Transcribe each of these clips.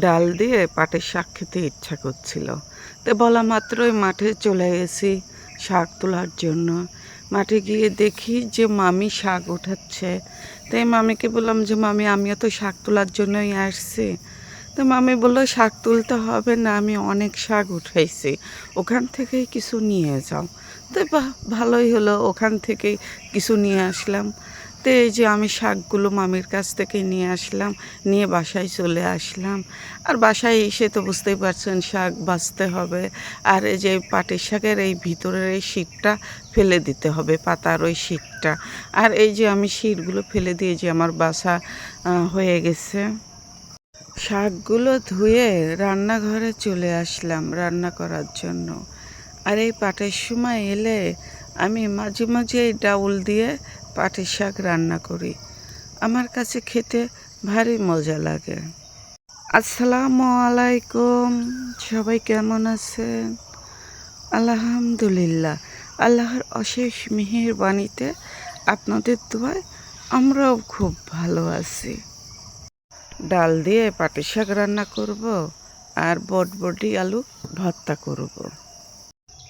ডাল দিয়ে পাটের শাক খেতে ইচ্ছা করছিল। তো বলা মাত্রই মাঠে চলে গেছি শাক তোলার জন্য। মাঠে গিয়ে দেখি যে মামি শাক উঠাচ্ছে। তাই মামিকে বললাম যে মামি, আমিও তো শাক তোলার জন্যই আসছি। তো মামি বললো শাক তুলতে হবে না, আমি অনেক শাক উঠাইছি, ওখান থেকেই কিছু নিয়ে যাও। তো বাহ, ভালোই হলো, ওখান থেকেই কিছু নিয়ে আসলাম। তো এই যে আমি শাকগুলো মামির কাছ থেকে নিয়ে আসলাম, নিয়ে বাসায় চলে আসলাম। আর বাসায় এসে তো বুঝতেই পারছেন শাক বাছতে হবে। আর এই যে পাটের শাকের এই ভিতরের এই শিকটা ফেলে দিতে হবে, পাতার ওই শিকটা। আর এই যে আমি শিরগুলো ফেলে দিয়ে যে আমার বাসা হয়ে গেছে। শাকগুলো ধুয়ে রান্নাঘরে চলে আসলাম রান্না করার জন্য। আর এই পাটের সময় এলে আমি মাঝে মাঝে এই ডাউল দিয়ে পাটের শাক রান্না করি। আমার কাছে খেতে ভারী মজা লাগে। আসসালামু আলাইকুম, সবাই কেমন আছেন? আলহামদুলিল্লাহ, আল্লাহর অশেষ মেহেরবানিতে আপনাদের দোয়ায় আমরাও খুব ভালো আছি। ডাল দিয়ে পাটের শাক রান্না করব আর বটবটি আলু ভর্তা করব।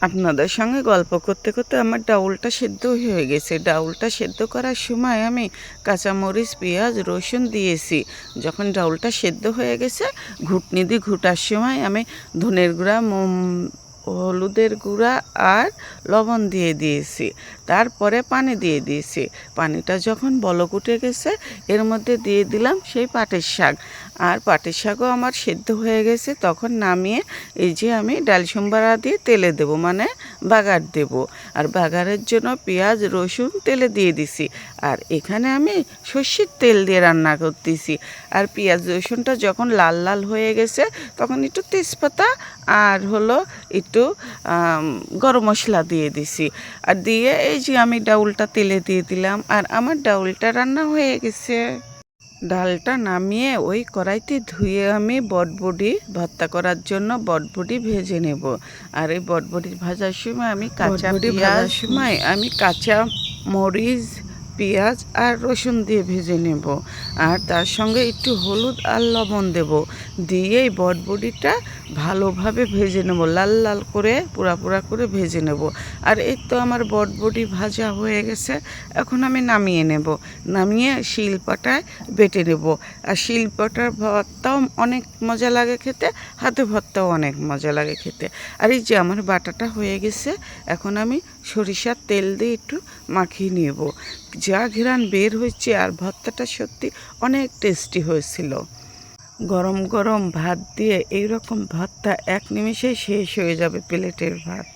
আপনাদের সঙ্গে গল্প করতে করতে আমার ডাউলটা সেদ্ধ হয়ে গেছে। ডাউলটা সেদ্ধ করার সময় আমি কাঁচামরিচ, পেঁয়াজ, রসুন দিয়েছি। যখন ডাউলটা সেদ্ধ হয়ে গেছে, ঘুটনি দিয়ে ঘুটার সময় আমি ধনের গুঁড়া, হলুদের গুঁড়া আর লবণ দিয়ে দিয়েছি। তারপরে পানি দিয়ে দিয়েছি। পানিটা যখন বলক উঠে গেছে, এর মধ্যে দিয়ে দিলাম সেই পাটের শাক। আর পাটের শাকও আমার সেদ্ধ হয়ে গেছে। তখন নামিয়ে এই যে আমি ডাল সম্বারা দিয়ে তেলে দেব, মানে বাগার দেব। আর বাগারের জন্য পেঁয়াজ, রসুন তেলে দিয়ে দিছি। আর এখানে আমি সর্ষের তেল দিয়ে রান্না করতেছি। আর পেঁয়াজ রসুনটা যখন লাল লাল হয়ে গেছে, তখন একটু তেজপাতা আর হলো একটু গরম মশলা দিয়ে দিছি। আর দিয়ে এই যে আমি ডাউলটা তেলে দিয়ে দিলাম। আর আমার ডাউলটা রান্না হয়ে গেছে। ডালটা নামিয়ে ওই কড়াইতে ধুয়ে আমি বটবটি ভর্তা করার জন্য বটবটি ভেজে নেব। আর এই বটবটি ভাজার সময় আমি কাঁচা মরিচ, পেঁয়াজ আর রসুন দিয়ে ভেজে নেব। আর তার সঙ্গে একটু হলুদ আর লবণ দেব। দিয়ে এই বটবটিটা ভালোভাবে ভেজে নেব, লাল লাল করে পোড়া করে ভেজে নেব। আর এই তো আমার বটবটি ভাজা হয়ে গেছে। এখন আমি নামিয়ে নেব। নামিয়ে শিলপাটায় বেটে নেব। আর শিলপাটার ভর্তাও অনেক মজা লাগে খেতে, হাতে ভর্তাও অনেক মজা লাগে খেতে। আর এই যে আমার বাটাটা হয়ে গেছে, এখন আমি সরিষার তেল দিয়ে একটু মাখিয়ে নেব। যা ঘ্রাণ বের হয়েছে, আর ভর্তাটা সত্যি অনেক টেস্টি হয়েছিল। গরম গরম ভাত দিয়ে এইরকম ভর্তা এক নিমেষে শেষ হয়ে যাবে প্লেটের ভাত।